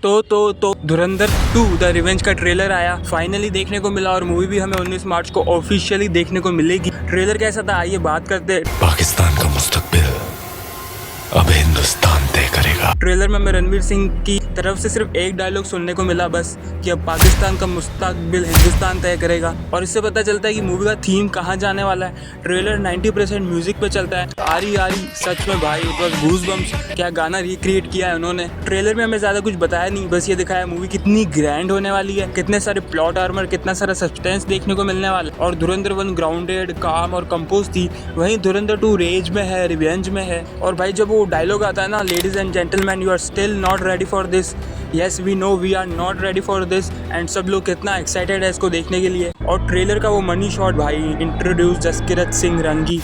तो धुरंधर 2 the revenge का trailer आया, फाइनली देखने को मिला और मूवी भी हमें 19 मार्च को ऑफिशियली देखने को मिलेगी। ट्रेलर कैसा था आइए बात करते हैं। पाकिस्तान का मुस्तकबिल अब हिंदुस्तान तय करेगा। ट्रेलर में हमें रणवीर सिंह की तरफ से सिर्फ एक डायलॉग सुनने को मिला बस कि अब पाकिस्तान का मुस्तकबिल हिंदुस्तान तय करेगा, और इससे पता चलता है कि मूवी का थीम कहाँ जाने वाला है। ट्रेलर 90% म्यूजिक पे चलता है। आरी सच में भाई इट वाज गूज़बम्प्स, क्या गाना रिक्रिएट किया है उन्होंने। ट्रेलर में हमें ज़्यादा कुछ बताया नहीं, बस ये दिखाया मूवी कितनी ग्रैंड होने वाली है, कितने सारे प्लॉट आर्मर, कितना सारा सस्पेंस देखने को मिलने वाला है। और धुरंधर 1 ग्राउंडेड, काम और कंपोज थी, वहीं धुरंधर 2 रेज में है, रिवेंज में है। और भाई जब वो डायलॉग आता है ना, ladies and gentleman you are still not ready for this, yes we know we are not ready for this, and सब लोग कितना एक्साइटेड है इसको देखने के लिए। और ट्रेलर का वो मनी शॉट भाई, इंट्रोड्यूस जसकीरत सिंह रंगी,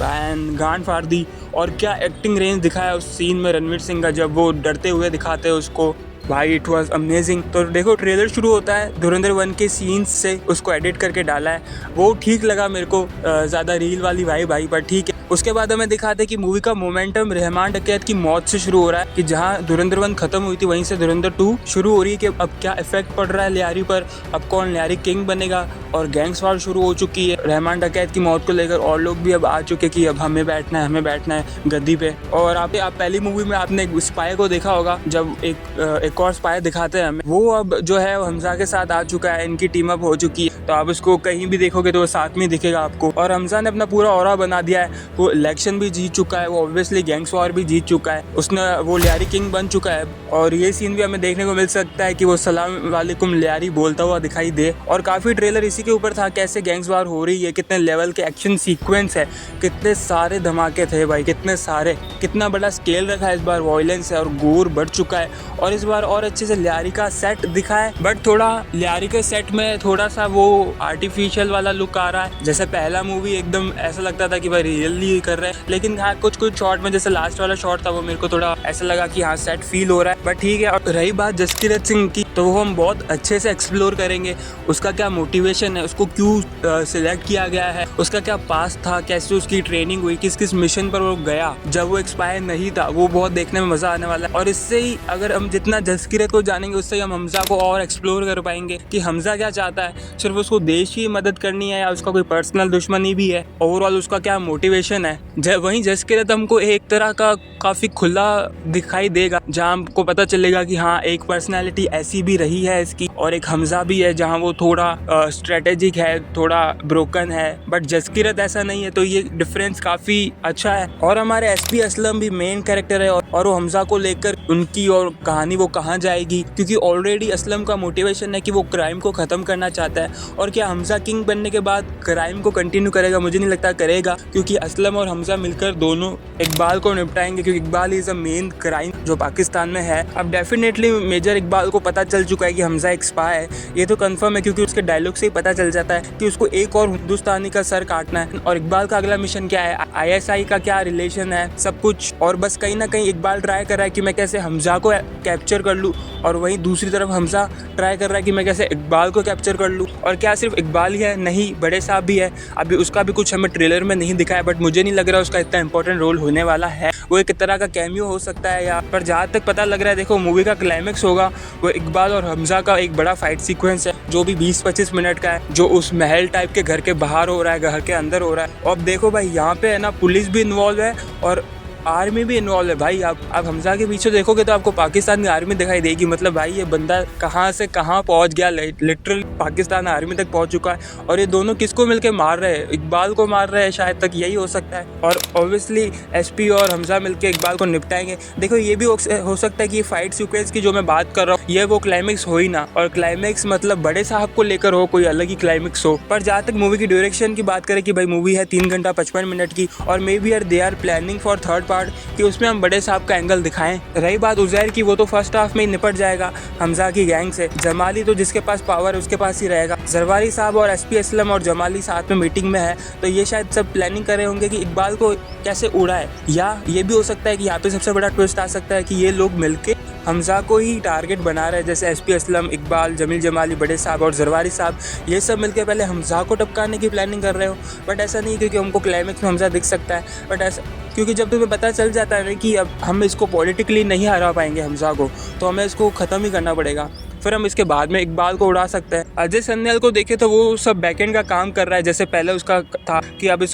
गांड फाड़ दी। और क्या एक्टिंग रेंज दिखाया उस सीन में रणवीर सिंह का, जब वो डरते हुए दिखाते हैं उसको, भाई इट वाज अमेजिंग। तो देखो ट्रेलर शुरू होता है धुरंधर 1 के सीन्स से, उसको एडिट करके डाला है, वो ठीक लगा मेरे को, ज़्यादा रील वाली भाई पर ठीक है। उसके बाद हमें दिखाते हैं कि मूवी का मोमेंटम रहमान डकैत की मौत से शुरू हो रहा है, कि जहां धुरंधर 1 खत्म हुई थी वहीं से धुरंधर 2 शुरू हो रही है, कि अब क्या इफेक्ट पड़ रहा है लियारी पर, अब कौन लियारी किंग बनेगा। और गैंग्स वार शुरू हो चुकी है रहमान डकैत की मौत को लेकर, और लोग भी अब आ चुके कि अब हमें बैठना है गद्दी पे। और आप पहली मूवी में आपने एक स्पाई को देखा होगा, जब एक और स्पाई दिखाते हैं हमें, वो अब जो है हमजा के साथ आ चुका है, इनकी टीम अप हो चुकी है। तो आप उसको कहीं भी देखोगे तो वो साथ में दिखेगा आपको। और हमजा ने अपना पूरा ऑरा बना दिया है, वो इलेक्शन भी जीत चुका है, वो ऑब्वियसली गैंग्स वॉर भी जीत चुका है, उसने वो लियारी किंग बन चुका है। और ये सीन भी हमें देखने को मिल सकता है कि वो सलाम वालेकुम लियारी बोलता हुआ दिखाई दे। और काफ़ी ट्रेलर इसी के ऊपर था, कैसे गैंग्स वॉर हो रही है, कितने लेवल के एक्शन सीक्वेंस है, कितने सारे धमाके थे भाई, कितने सारे, कितना बड़ा स्केल रखा है इस बार, वॉयलेंस है और गोर बढ़ चुका है। और इस बार और अच्छे से लियारी का सेट दिखा है, बट थोड़ा लियारी के सेट में थोड़ा सा वो आर्टिफिशियल वाला लुक आ रहा है। जैसे पहला मूवी एकदम ऐसा लगता था कि भाई रियली कर रहे हैं, लेकिन हाँ कुछ शॉट में, जैसे लास्ट वाला शॉट था, वो मेरे को थोड़ा ऐसा लगा कि हाँ सेट फील हो रहा है, बट ठीक है। और रही बात जसकीरत सिंह की, तो वो हम बहुत अच्छे से एक्सप्लोर करेंगे, उसका क्या मोटिवेशन है, उसको क्यों सिलेक्ट किया गया है, उसका क्या पास्ट था, कैसे उसकी ट्रेनिंग हुई, किस किस मिशन पर वो गया जब वो एक्सपायर नहीं था, वो बहुत देखने में मजा आने वाला है। और इससे ही अगर हम जितना जसकीरत को जानेंगे, उससे हम हमजा को और एक्सप्लोर कर पाएंगे कि हमजा क्या चाहता है, सिर्फ उसको देश की मदद करनी है या उसका कोई पर्सनल दुश्मनी भी है, ओवरऑल उसका क्या मोटिवेशन है। वहीं जसकीरत हमको एक तरह का काफ़ी खुला दिखाई देगा, जहाँ हमको पता चलेगा कि हाँ एक पर्सनैलिटी ऐसी भी रही है इसकी, और एक हमजा भी है जहाँ वो थोड़ा स्ट्रेटेजिक है, थोड़ा ब्रोकन है, बट जसकीरत ऐसा नहीं है। तो ये डिफरेंस काफ़ी अच्छा है। और हमारे एसपी असलम भी मेन कैरेक्टर है, और वो हमजा को लेकर उनकी और कहानी वो कहाँ जाएगी, क्योंकि ऑलरेडी असलम का मोटिवेशन है कि वो क्राइम को ख़त्म करना चाहता है। और क्या हमजा किंग बनने के बाद क्राइम को कंटिन्यू करेगा? मुझे नहीं लगता करेगा, क्योंकि असलम और हमजा मिलकर दोनों इकबाल को निपटाएंगे, क्योंकि Iqbal is a main crime जो पाकिस्तान में है। अब डेफिनेटली मेजर इकबाल को पता चल चुका है कि हमजा एक स्पाई है, ये तो कंफर्म है, क्योंकि उसके डायलॉग से ही पता चल जाता है कि उसको एक और हिंदुस्तानी का सर काटना है। और इकबाल का अगला मिशन क्या है, ISI का क्या रिलेशन है, सब कुछ। और बस कहीं ना कहीं इकबाल ट्राई कर रहा है कि मैं कैसे हमजा को कैप्चर कर लूँ, और वहीं दूसरी तरफ हमजा ट्राई कर रहा है कि मैं कैसे इकबाल को कैप्चर कर लूँ। और क्या सिर्फ इकबाल ही है? नहीं, बड़े साहब भी है। अभी उसका भी कुछ हमें ट्रेलर में नहीं दिखाया, बट मुझे नहीं लग रहा उसका इतना इंपॉर्टेंट रोल होने वाला है, वो एक तरह का कैमियो हो सकता है यहाँ पर। जहाँ तक पता लग रहा है, देखो मूवी का क्लाइमेक्स होगा वो इकबाल और हमजा का एक बड़ा फाइट सीक्वेंस है, जो भी 20-25 मिनट का है, जो उस महल टाइप के घर के बाहर हो रहा है, घर के अंदर हो रहा है। और अब देखो भाई यहाँ पे है ना, पुलिस भी इन्वॉल्व है और आर्मी भी इन्वॉल्व है भाई। आप हमजा के पीछे देखोगे तो आपको पाकिस्तान की आर्मी दिखाई देगी। मतलब भाई ये बंदा कहाँ से कहाँ पहुँच गया, लिटरल पाकिस्तान आर्मी तक पहुँच चुका है। और ये दोनों किसको मिलके मार रहे हैं? इकबाल को मार रहे हैं शायद, तक यही हो सकता है। और ऑब्वियसली एसपी और हमजा मिलके इकबाल को निपटाएंगे। देखो ये भी हो सकता है कि ये फाइट सीक्वेंस की जो मैं बात कर रहा हूँ, ये वो क्लाइमेक्स हो ही ना, और क्लाइमेक्स मतलब बड़े साहब को लेकर हो, कोई अलग ही क्लाइमेक्स हो। पर जहाँ तक मूवी की ड्यूरेशन की बात करें कि भाई मूवी है 3 घंटा 55 मिनट की, और maybe they are planning for third part कि उसमें हम बड़े साहब का एंगल दिखाएं। रही बात उजैर की, वो तो फर्स्ट हाफ में ही निपट जाएगा हमजा की गैंग से। जमाली तो जिसके पास पावर है उसके पास ही रहेगा। जरवारी साहब और एसपी असलम और जमाली साथ में मीटिंग में है, तो ये शायद सब प्लानिंग कर रहे होंगे कि इकबाल को कैसे उड़ाए। या ये भी हो सकता है कि यहाँ पे सबसे बड़ा ट्विस्ट आ सकता है कि ये लोग मिलके हमज़ा को ही टारगेट बना रहे हैं, जैसे एसपी असलम, इकबाल, जमील जमाली, बड़े साहब और जरवारी साहब, ये सब मिलकर पहले हमज़ा को टपकाने की प्लानिंग कर रहे हो। बट ऐसा नहीं, क्योंकि हमको क्लाइमेक्स में हमज़ा दिख सकता है। बट ऐसा क्योंकि जब तुम्हें पता चल जाता है ना कि अब हम इसको पॉलिटिकली नहीं हरा पाएंगे हमज़ा को, तो हमें इसको ख़त्म ही करना पड़ेगा। फिर हम इसके बाद में इकबाल को उड़ा सकते हैं। अजय सन्याल को देखे तो वो सब बैकएंड का काम कर रहा है, जैसे पहले उसका था कि अब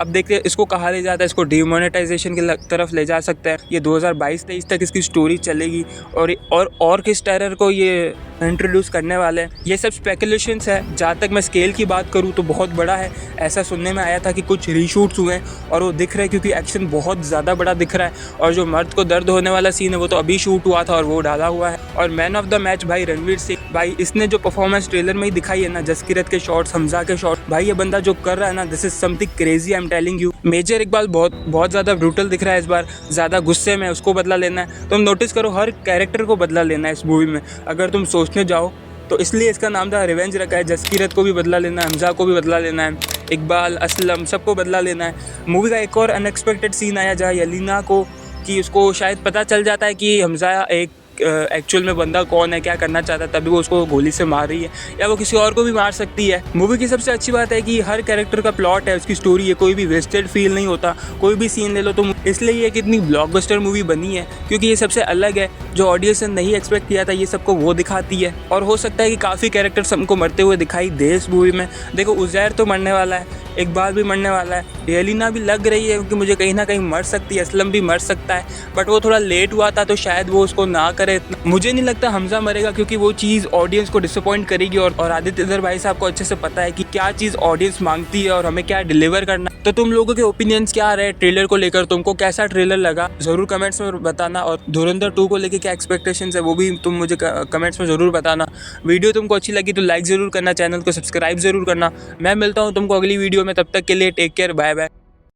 देखते इसको कहाँ ले जाता है, इसको डीमोनेटाइजेशन की तरफ ले जा सकते हैं। ये 2022-23 तक इसकी स्टोरी चलेगी और किस टेरर को ये इंट्रोड्यूस करने वाले हैं, ये सब स्पेकुलेशंस है। जहाँ तक मैं स्केल की बात करूँ तो बहुत बड़ा है। ऐसा सुनने में आया था कि कुछ रीशूट्स हुए हैं और वो दिख रहे हैं, क्योंकि एक्शन बहुत ज़्यादा बड़ा दिख रहा है। और जो मर्द को दर्द होने वाला सीन है वो तो अभी शूट हुआ था और वो डाला हुआ है। और मैन ऑफ द मैच भाई रणवीर सिंह, भाई इसने जो परफॉर्मेंस ट्रेलर में ही दिखाई है ना, जसकीरत के शॉट्स, हमज़ा के शॉट्स, भाई ये बंदा जो कर रहा है ना, this is something crazy, I am telling you. Major Iqbal बहुत ज़्यादा ब्रूटल दिख रहा है इस बार, ज़्यादा गुस्से में, उसको बदला लेना है। तुम नोटिस करो हर कैरेक्टर को बदला लेना है इस मूवी में, अगर तुम सोचने जाओ तो। इसलिए इसका नाम था रिवेंज रखा है। जसकीरत को भी बदला लेना है, हमज़ा को भी बदला लेना है, इकबाल, असलम, सबको बदला लेना है। मूवी का एक और अनएक्सपेक्टेड सीन आया जहाँ यलीना को कि उसको शायद पता चल जाता है कि हमज़ा एक एक्चुअल में बंदा कौन है, क्या करना चाहता है, तभी वो उसको गोली से मार रही है, या वो किसी और को भी मार सकती है। मूवी की सबसे अच्छी बात है कि हर कैरेक्टर का प्लॉट है, उसकी स्टोरी है, कोई भी वेस्टेड फील नहीं होता। कोई भी सीन ले लो तो इसलिए ये कितनी ब्लॉकबस्टर मूवी बनी है, क्योंकि ये सबसे अलग है। जो ऑडियंस ने नहीं एक्सपेक्ट किया था, ये सबको वो दिखाती है। और हो सकता है कि काफ़ी कैरेक्टर्स हमको मरते हुए दिखाई दे इस मूवी में। देखो उज़ैर तो मरने वाला है, इकबाल भी मरने वाला है, यलीना भी लग रही है क्योंकि मुझे कहीं ना कहीं मर सकती है, असलम भी मर सकता है। बट वो थोड़ा लेट हुआ था तो शायद वो उसको ना करे। मुझे नहीं लगता हमज़ा मरेगा, क्योंकि वो चीज़ ऑडियंस को डिसअपॉइंट करेगी। और आदित्य इधर भाई साहब को अच्छे से पता है कि क्या चीज़ ऑडियंस मांगती है और हमें क्या डिलीवर करना है। तो तुम लोगों के ओपिनियंस क्या रहे ट्रेलर को लेकर, तुमको कैसा ट्रेलर लगा ज़रूर कमेंट्स में बताना। और धुरंधर 2 को लेकर क्या एक्सपेक्टेशंस है वो भी तुम मुझे कमेंट्स में ज़रूर बताना। वीडियो तुमको अच्छी लगी तो लाइक ज़रूर करना, चैनल को सब्सक्राइब ज़रूर करना। मैं मिलता हूँ तुमको अगली वीडियो में, तब तक के लिए टेक केयर, बाय बाय।